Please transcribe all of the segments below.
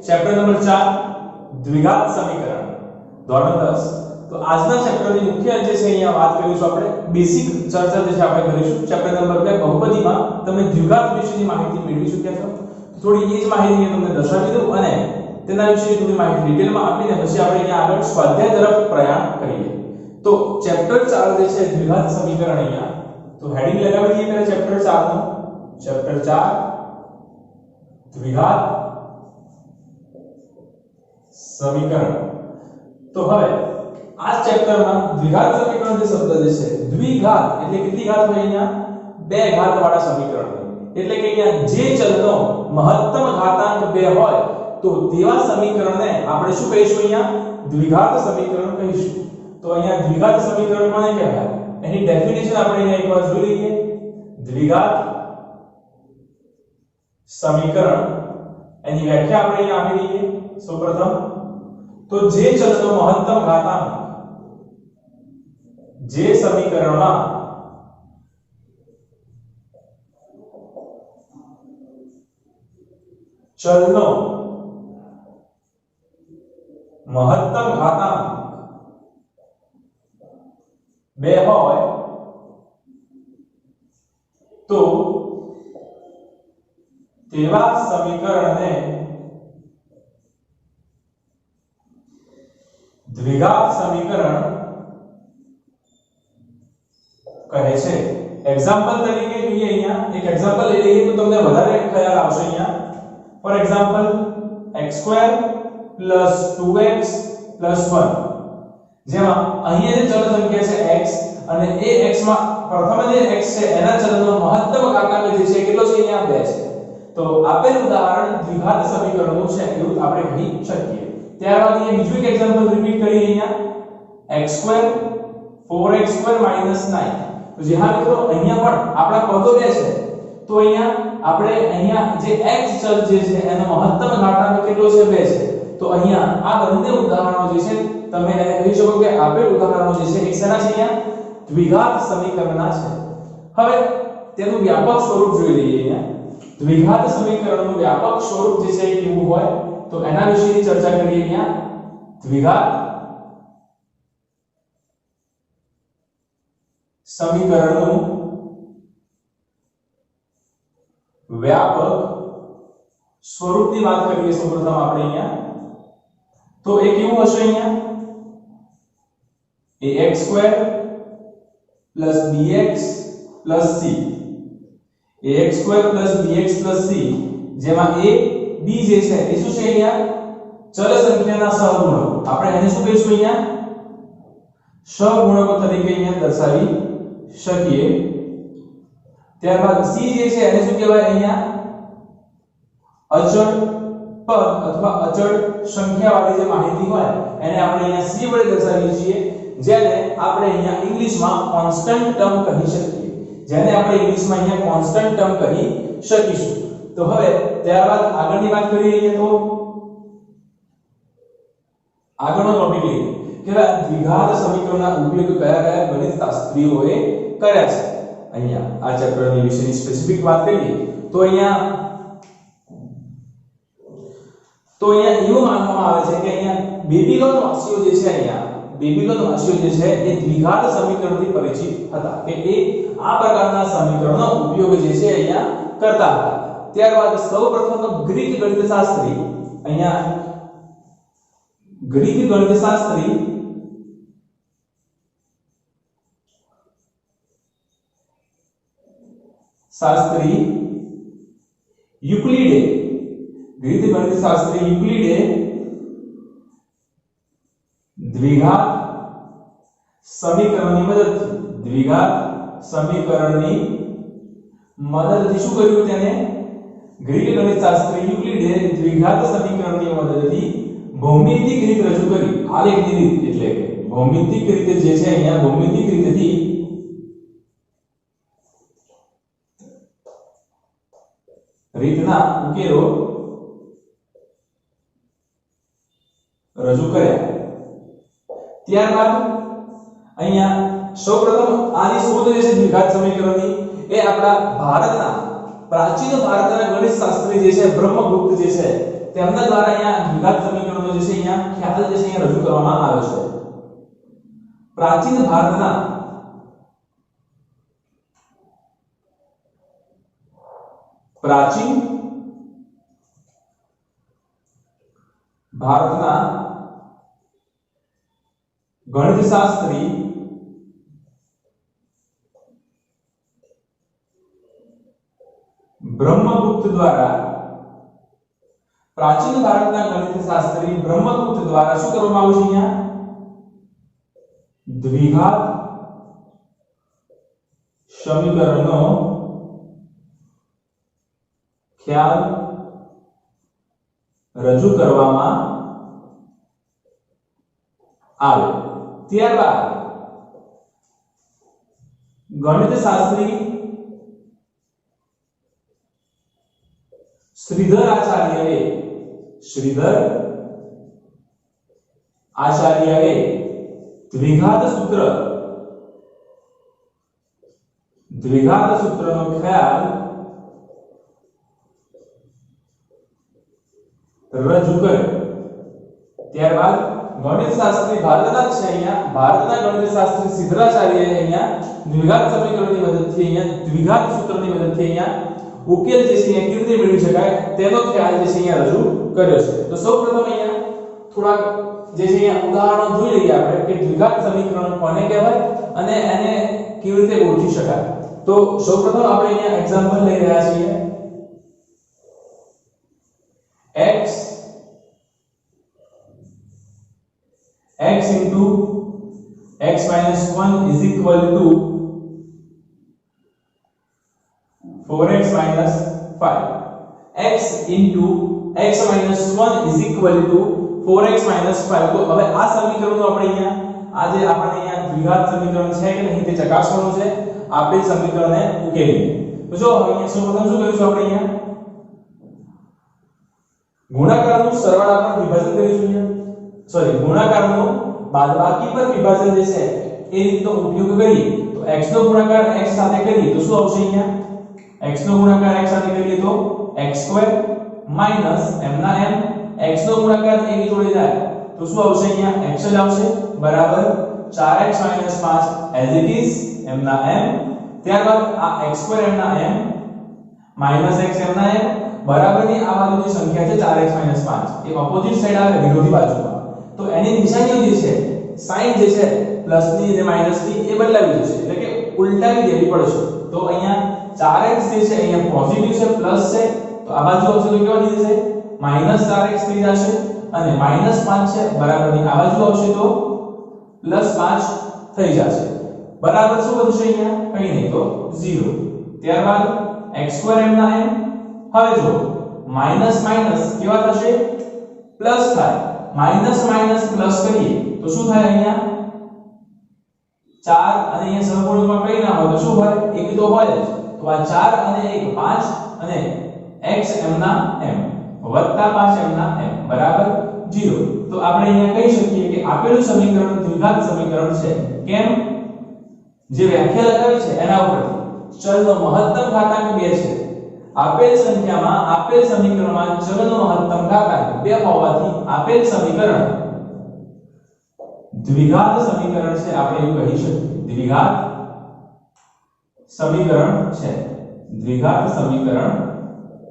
Chapter number 4 દ્વિઘાત સમીકરણ ધોરણ 10. તો આજના ચેપ્ટરની મુખ્ય જે છે અહીંયા વાત કરીશું આપણે બેસિક ચર્ચા જે છે આપણે કરીશું. ચેપ્ટર નંબર 2 બહુપદીમાં તમે દ્વિઘાત વિશેની માહિતી મેળવી ચૂક્યા છો. થોડી એ જ માહિતી તમને દર્શાવી દઉં અને તેના વિશે થોડી માહિતી ડિટેલમાં આપીને પછી આપણે અહીંયા આગળ સ્વાધ્યાય તરફ પ્રયાણ કરીએ. તો ચેપ્ટર 4 જે છે દ્વિઘાત સમીકરણ, અહીંયા તો હેડિંગ લગાવી દઈએ પહેલા ચેપ્ટર 4 નું. ચેપ્ટર 4 દ્વિઘાત સમીકરણ. તો હવે આ ચેપ્ટરમાં દ્વિઘાત સમીકરણ જે શબ્દ જે છે દ્વિઘાત એટલે કેટલી ઘાત હોય? અહીંયા બે ઘાત વાળા સમીકરણ. એટલે કે અહીંયા જે ચલનો મહત્તમ ઘાતાંક 2 હોય તો તેવા સમીકરણને આપણે શું કહીશું? અહીંયા દ્વિઘાત સમીકરણ કહીશું. તો અહીંયા દ્વિઘાત સમીકરણ કોને કહેવાય? એની ડેફિનેશન આપણે અહીંયા એકવાર જોઈ લઈએ. દ્વિઘાત સમીકરણ એની વ્યાખ્યા આપણે અહીંયા આપી દઈએ. સૌપ્રથમ તો જે ચલનો મહત્તમ ઘાતાંક જે સમીકરણમાં ચલનો મહત્તમ ઘાતાંક 2 હોય તો તેવા સમીકરણને દ્વિઘાત સમીકરણ કહે છે. એક્ઝામ્પલ તરીકે જોઈએ, અહીંયા એક એક્ઝામ્પલ લઈ લઈએ તો તમને વધારે ખ્યાલ આવશે. અહીંયા ફોર એક્ઝામ્પલ x2 2x 1, જેમાં અહીંયા જે ચલ સંખ્યા છે x અને એ x માં પ્રથમ જે x છે એના ચલનો મહત્તમ ઘાતાંક જે છે કેટલો છે? અહીંયા 2 છે. તો આપેલ ઉદાહરણ દ્વિઘાત સમીકરણનું છે એવું આપણે કહી શકીએ. ત્યારબાદ અહીંયા બીજું એક એક્ઝામ્પલ રિપીટ કરીએ. અહીંયા x2 4x2 9. તો જે હા મિત્રો અહીંયા પણ આપણા પદો 2 છે તો અહીંયા આપણે અહીંયા જે x ચલ જે છે એનો મહત્તમ ઘાતાંક કેટલો છે? 2 છે. તો અહીંયા આ બંને ઉદાહરણો જે છે તમે એને કહી શકો કે આપેલ ઉદાહરણો જે છે એક શેના છે? અહીંયા દ્વિઘાત સમીકરણના છે. હવે તેનું વ્યાપક સ્વરૂપ જોઈ લઈએ. અહીંયા દ્વિઘાત સમીકરણનું વ્યાપક સ્વરૂપ જે છે કેવું હોય તો એના વિશેની ચર્ચા કરીએ. અહીંયા દ્વિઘાત સમીકરણનું વ્યાપક સ્વરૂપની વાત કરીએ સૌપ્રથમ આપણે અહીંયા. તો એ કેવું હશે? અહીંયા ax2 bx c, ax2 bx c, જેમાં a b જે છે એ શું છે? અહીંયા ચલ સંખ્યાના સહગુણકો. આપણે એને શું કહીશું? અહીંયા સહગુણકો તરીકે અહીંયા દર્શાવી શકીએ. ત્યારબાદ c જે છે એને શું કહેવાય? અહીંયા અચળ પદ અથવા અચળ સંખ્યાવાળી જે માહિતી હોય એને આપણે અહીંયા c વડે દર્શાવીએ છીએ, જેને આપણે અહીંયા ઇંગ્લિશમાં કોન્સ્ટન્ટ ટર્મ કહી શકીએ. જેને આપણે ઇંગ્લિશમાં અહીંયા કોન્સ્ટન્ટ ટર્મ કહી શકીશું. તો હવે ત્યારબાદ આગળની વાત કરીએ તો આગળનો ટોપિક લઈએ કે દ્વિઘાત સમીકરણના ઉપયોગ કયા કયા ગણિતશાસ્ત્રીઓએ કર્યા છે. અહીંયા આ ચેપ્ટરની વિશેની સ્પેસિફિક વાત કરીએ તો અહીંયા એવું માનવામાં આવે છે કે અહીંયા બેબીલોન વાસીઓ જે છે એ દ્વિઘાત સમીકરણથી પરિચિત હતા, કે એ આ પ્રકારના સમીકરણનો ઉપયોગ જે છે અહીંયા કરતા હતા. ત્યારબાદ સૌપ્રથમ ગ્રીક ગણિતશાસ્ત્રી યુક્લિડે દ્વિઘાત સમીકરણની મદદથી શું કર્યું? તેને ગ્રીક ગણિતશાસ્ત્રી યુક્લિડે દ્વિઘાત સમીકરણની મદદથી ભૌમિતિક રીત રજૂ કરી. આલેખની રીત એટલે કે ભૌમિતિક રીતે જે છે અહીંયા ભૌમિતિક રીતથી રીતના ઉકેલો રજૂ કર્યા. ત્યારબાદ અહીંયા સૌપ્રથમ આની શોધ જે છે દ્વિઘાત સમીકરણની એ આપણા ભારતના પ્રાચીન ભારતના ગણિતશાસ્ત્રી જે છે બ્રહ્મગુપ્ત જે છે તેમના દ્વારા અહીંયા દ્વિઘાત સમીકરણનો જે છે અહીંયા ખ્યાલ જે છે અહીંયા રજૂ કરવામાં આવે છે. પ્રાચીન ભારતના ગણિતશાસ્ત્રી બ્રહ્મગુપ્ત દ્વારા શું કરવામાં આવ્યું છે અહીંયા દ્વિઘાત સમીકરણનો ખ્યાલ રજૂ કરવામાં આવે. ત્યારબાદ ગણિતશાસ્ત્રી શ્રીધર આચાર્યએ દ્વિઘાત સૂત્રનો ખ્યાલ રજૂ કર્યો. ત્યારબાદ ગણિતશાસ્ત્રી ભારતના છે અહીંયા ભારતના ગણિતશાસ્ત્રી શ્રીધરાચાર્યએ અહીંયા દ્વિઘાત સમીકરણની મદદથી અહીંયા દ્વિઘાત સૂત્રની મદદથી અહીંયા ઉકેલ જે છે અહીંયા કેવી રીતે મેળવી શકાય તેનો ખ્યાલ જે છે અહીંયા રજૂ કર્યો છે. તો સૌપ્રથમ અહીંયા થોડાક જે છે અહીંયા ઉદાહરણો જોઈ લઈએ આપણે કે દ્વિઘાત સમીકરણ કોને કહેવાય અને એને કેવી રીતે ઓળખી શકાય. તો સૌપ્રથમ આપણે અહીંયા એક્ઝામ્પલ લઈ રહ્યા છીએ x into x minus 1 is equal to 4x minus 5. x into x minus 1 is equal to 4x minus 5. તો હવે આ સમીકરણનો આપણે અહીંયા આજે આપણે અહીંયા દ્વિઘાત સમીકરણ છે કે નહીં તે ચકાસવાનું છે. આપેલ સમીકરણને ઉકેલીએ. તો જો હવે અહીંયા સૌપ્રથમ શું કરીશું આપણે અહીંયા ગુણાકારનું સરવાળા પર વિભાજન કરીશું. અહીંયા ગુણાકારનું બાદબાકી પર વિભાજન જે છે એ રીતનો ઉપયોગ કરીએ તો x નો ગુણાકાર x સાથે કરીએ તો શું આવશે અહીંયા x નો ગુણાકાર x સાથે કરીએ તો x² માઈનસ m ના m x નો ગુણાકાર a ની જોડે જાય તો શું આવશે અહીંયા x જ આવશે બરાબર 4x 5 as it is m ના m. ત્યારબાદ આ x² m ના m માઈનસ x m ના m બરાબરની આ બાજુની સંખ્યા છે 4x 5 એ ઓપોઝિટ સાઈડ આવે વિરોધી બાજુમાં. તો એની નિશાનીઓ જે છે સાઈન જે છે પ્લસ ની અને માઈનસ ની એ બદલાવી જશે એટલે કે ઉલટાવી દેવી પડશે. તો અહીંયા 4x જે છે અહીંયા પોઝિટિવ છે પ્લસ છે તો આ બાજુ આવશે તો કેવા થઈ જશે -4x થઈ જશે અને -5 છે બરાબરની આ બાજુ આવશે તો +5 થઈ જશે બરાબર શું બનશે અહીંયા કંઈ નહીં તો 0. ત્યારબાદ x² m ના m હવે જો માઈનસ માઈનસ કેવા થશે પ્લસ થાય માઈનસ માઈનસ પ્લસ કરીએ તો શું થાય અહીંયા 4 અને અહીંયા સહગુણકમાં કઈ ના હોય તો શું હોય એક તો હોય જ. તો આ 4 અને 1 5 અને x m ના m વત્તા 5 m ના m બરાબર 0. તો આપણે અહીંયા કહી શકીએ કે આપેલું સમીકરણ દ્વિઘાત સમીકરણ છે. કેમ જે વ્યાખ્યા લગાવી છે એના ઉપરથી ચલનો મહત્તમ ઘાતાંક 2 છે. આપેલ સંખ્યામાં આપેલ સમીકરણમાં ચલનો મહત્તમ ઘાતાંક 2 હોવાથી આપેલ સમીકરણ દ્વિઘાત સમીકરણ છે. આપણે એવું કહી શકીએ દ્વિઘાત સમીકરણ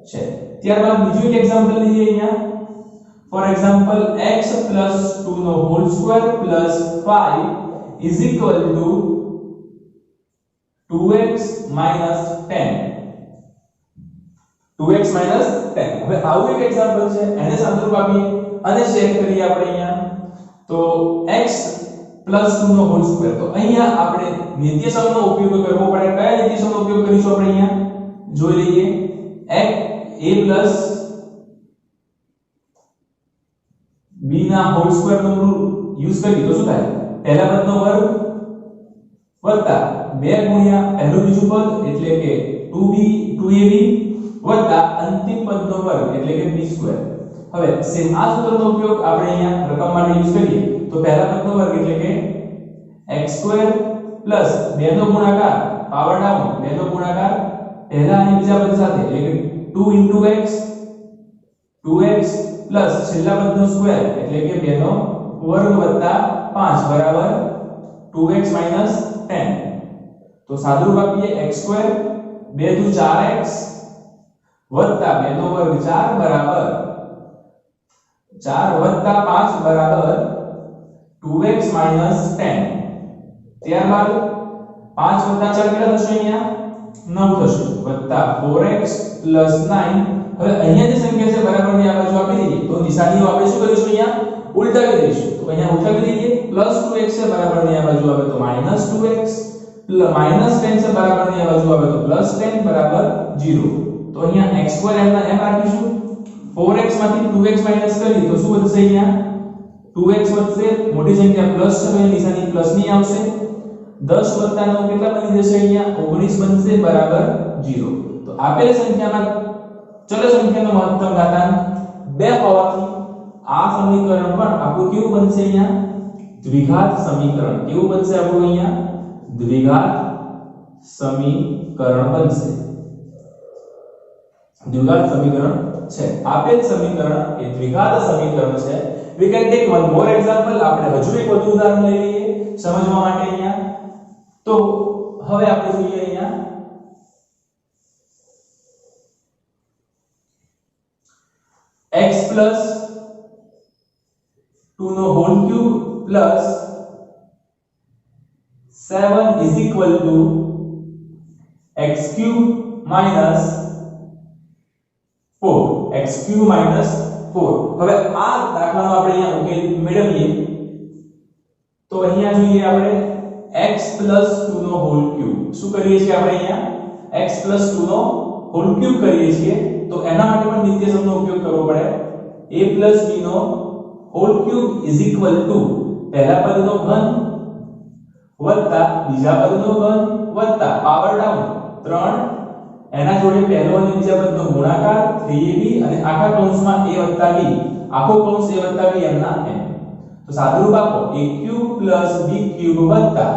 છે. ત્યારબાદ બીજું એક એક્ઝામ્પલ લઈએ અહીંયા. ફોર એક્ઝામ્પલ x + 2 નો whole square + 5 is equal to 2x - 10. 2x - 10. હવે આવું એક એક્ઝામ્પલ છે એને સંદર્ભ આપીએ અને ચેક કરીએ આપણે અહીંયા. તો x + 2 નો હોલ સ્ક્વેર તો અહીંયા આપણે નિત્યસમનો ઉપયોગ કરવો પડે. કયા નિત્યસમનો ઉપયોગ કરીશું આપણે અહીંયા જોઈ લઈએ. a + b ના હોલ સ્ક્વેર નો રૂલ યુઝ કરીએ તો શું થાય પહેલા પદનો વર્ગ વત્તા 2 ગુણ્યા પહેલું બીજું પદ એટલે કે 2ab વત્તા અંતિમ પદનો વર્ગ એટલે કે b². હવે સેમ આ સૂત્રનો ઉપયોગ આપણે અહીંયા રકમ માટે યુઝ કરીએ તો પહેલા પદનો વર્ગ એટલે કે x² + 2 નો ગુણાકાર પાવર ડાઉન 2 નો ગુણાકાર પહેલા અને બીજા પદ સાથે એટલે કે 2 * x 2x પ્લસ છેલ્લા પદનો સ્ક્વેર એટલે કે 2 નો વર્ગ વત્તા 5 બરાબર 2x 10. તો સાદુરૂપ આપીએ x2 2 દુ 4x વત્તા 2 નો વર્ગ 4 બરાબર 4 વત્તા 5 બરાબર 2x 10. ત્યારબાદ 5 વત્તા 4 કેટલા થશે અહીંયા 9 થશે વત્તા 4x 9. હવે અહીંયા જે સંખ્યા છે બરાબરની આ બાજુ આપી દઈએ તો નિશાનીઓ આપણે શું કરીશું અહીંયા ઉલટાવી દઈશું. તો અહીંયા ઉલટાવી દઈએ +2x છે બરાબરની આ બાજુ આવે તો -2x -10 છે બરાબરની આ બાજુ આવે તો +10 બરાબર 0. તો અહીંયા x2 એમના એમ રાખીશું. 4x માંથી 2x માઈનસ કરીએ તો શું વધશે અહીંયા 2x વધશે. મોટી સંખ્યા પ્લસ છે તો નિશાની પ્લસ ની આવશે. 10 વત્તા 9 કેટલા બની જશે અહીંયા 19 બનશે બરાબર 0. તો આપેલ સંખ્યામાં ચલ સંખ્યાનો મહત્તમ ઘાતાંક 2 હોવાથી આ સમીકરણ પણ આપણું કેવું બનશે અહીંયા દ્વિઘાત સમીકરણ. કેવું બનશે આપણું અહીંયા દ્વિઘાત સમીકરણ બનશે. દ્વિઘાત સમીકરણ છે. આપેલ સમીકરણ એ દ્વિઘાત સમીકરણ છે. we can take one more example. આપણે હજુ એક વધુ ઉદાહરણ લઈ લઈએ સમજવા માટે અહીંયા. તો હવે આપણે જોઈએ અહીંયા x plus 2 નો whole cube plus 7 is equal to x cube minus 4. x cube minus 4. હવે આ દાખલાનો આપણે અહીંયા ઉકેલ મેળવીએ તો અહીંયા જોઈએ આપણે x plus 2 નો હોલ ક્યુબ. શું કરીએ છીએ આપણે અહીંયા x plus 2 નો હોલ ક્યુબ કરીએ છીએ તો એના માટે પણ નિત્યસમનો ઉપયોગ કરવો પડે. a plus b નો whole cube is equal to પહેલા પદનો ઘન વત્તા બીજા પદનો ઘન વત્તા પાવર ડાઉન 3 એના જોડે પહેલો અને બીજા પદનો ગુણાકાર 3ab અને આખા કૌંસમાં a વત્તા b આખો કૌંસ a વત્તા b એમના m. તો સાદુરૂપ આપો a cube plus b cube વત્તા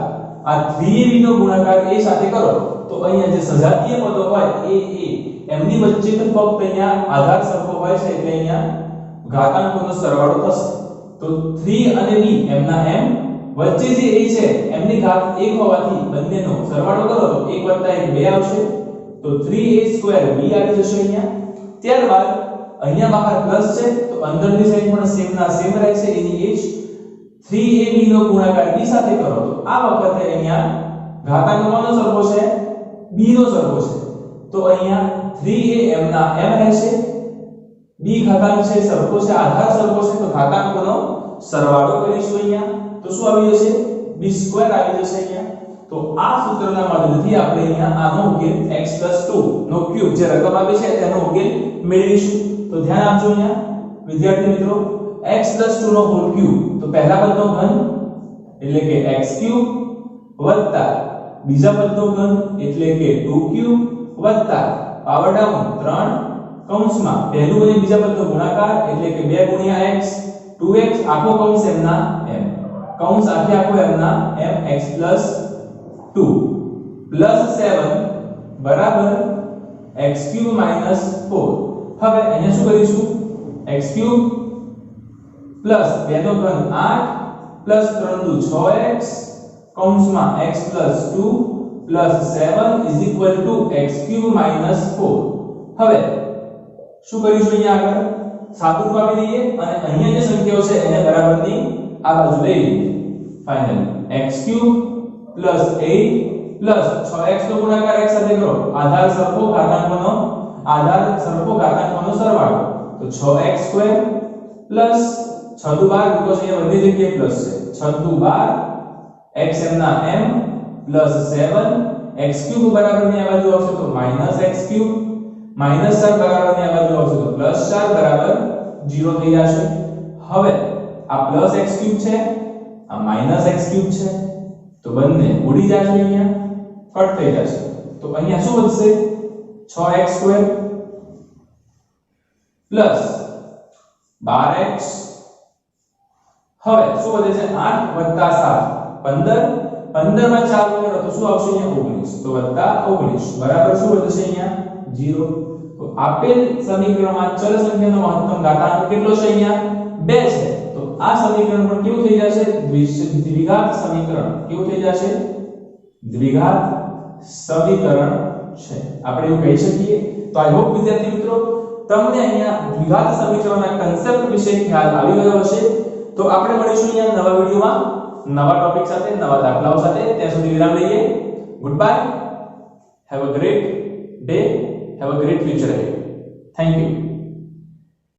આ 3ab નો ગુણાકાર a સાથે કરો તો અહીંયા જે સજાતીય પદો હોય a એમની વચ્ચે તો ફક્ત અહીંયા આધાર સરખો હોય છે એટલે અહીંયા ઘાતાંકોનો સરવાળો થશે. તો 3 અને b એમના m વચ્ચે જે a છે એમની ઘાત 1 હોવાથી બંનેનો સરવાળો કરો તો 1 + 1 2 આવશે. તો 3a² b આવી જશે અહીંયા. ત્યારબાદ અહીંયા બહાર પ્લસ છે તો અંદરની સાઈડ પણ સેમ ના સેમ રહેશે એની એજ 3ab નો ગુણાકાર b સાથે કરો તો આ વખતે અહીંયા ઘાતાંક કોનો સરખો છે b નો સરખો છે. તો અહીંયા 3a m ના m રહેશે. b ઘાતાંક છે સરખો છે આધાર સરખો છે તો ઘાતાંકોનો સરવાળો કરીશું અહીંયા તો શું આવી જશે b² આવી જશે અહીંયા. તો આ સૂત્રના મદદથી આપણે અહીંયા આનો ઉકેલ x + 2 નો ક્યુબ જે રકમ આપી છે તેનો ઉકેલ મેળવીશું. તો ધ્યાન આપજો અહીંયા વિદ્યાર્થી મિત્રો x + 2 નો હોલ ક્યુબ તો પહેલા પદનો ઘન એટલે કે x³ વત્તા બીજા પદનો ઘન એટલે કે 2³ વત્તા પાવર ડાઉન 3 કૌંસમાં પહેલું અને બીજા પદનો ગુણાકાર એટલે કે 2 * x 2x આખો કૌંસ એમના m કૌંસ આખો એમના m x + 2 + 7 બરાબર x³ - 4. હવે અહીંયા શું કરીશું x³ પ્લસ 2 નો ઘન 8 પ્લસ 3 દુ 6x કૌંસમાં x + 2 plus 7 is equal to x³ - 4. હવે શું કરીશું અહીંયા આગળ સાદુરૂપ આપી દઈએ અને અહીંયા જે સંખ્યાઓ છે એને બરાબરની આ બાજુ લઈ લઈએ. Final x³ plus 8 plus 6x નો ગુણાકાર x સાથે કરો આધાર સરખો ઘાતાંકોનો સરવાળો તો 6x² પ્લસ 6 દુ 12 બીકોઝ અહીંયા બધી જગ્યાએ પ્લસ છે 6 દુ 12 x એમના m પ્લસ 7 x³ બરાબરની આ બાજુ આવશે તો -x³ -4 બરાબરની આ બાજુ આવશે તો +4 બરાબર 0 થઈ જશે. હવે આ +x³ છે આ -x³ છે તો બંને ઉડી જશે અહીંયા કટ થઈ જશે. તો અહીંયા શું વધશે 6x² પ્લસ 12x હવે શું વધે છે 8 વત્તા 7 15 માં 4 ઉમેરો તો શું આવશે અહીંયા 19 તો વત્તા 19 બરાબર શું વધશે અહીંયા 0. તો આપેલ સમીકરણમાં ચલ સંખ્યાનો મહત્તમ ઘાતાંક કેટલો છે અહીંયા 2 છે તો આ સમીકરણ પણ કેવું થઈ જશે દ્વિઘાત સમીકરણ કેવું થઈ જશે દ્વિઘાત સમીકરણ છે આપણે એવું કહી શકીએ તો આઈ હોપ વિદ્યાર્થી મિત્રો તમને અહીંયા દ્વિઘાત સમીકરણના કન્સેપ્ટ વિશે ખ્યાલ આવી ગયો હશે તો આપણે મળીશું અહીંયા નવા વિડિયોમાં નવા ટોપિક સાથે નવા દાખલાઓ સાથે ત્યાં સુધી વિરામ લઈએ good bye have a great day have a great future ahead thank you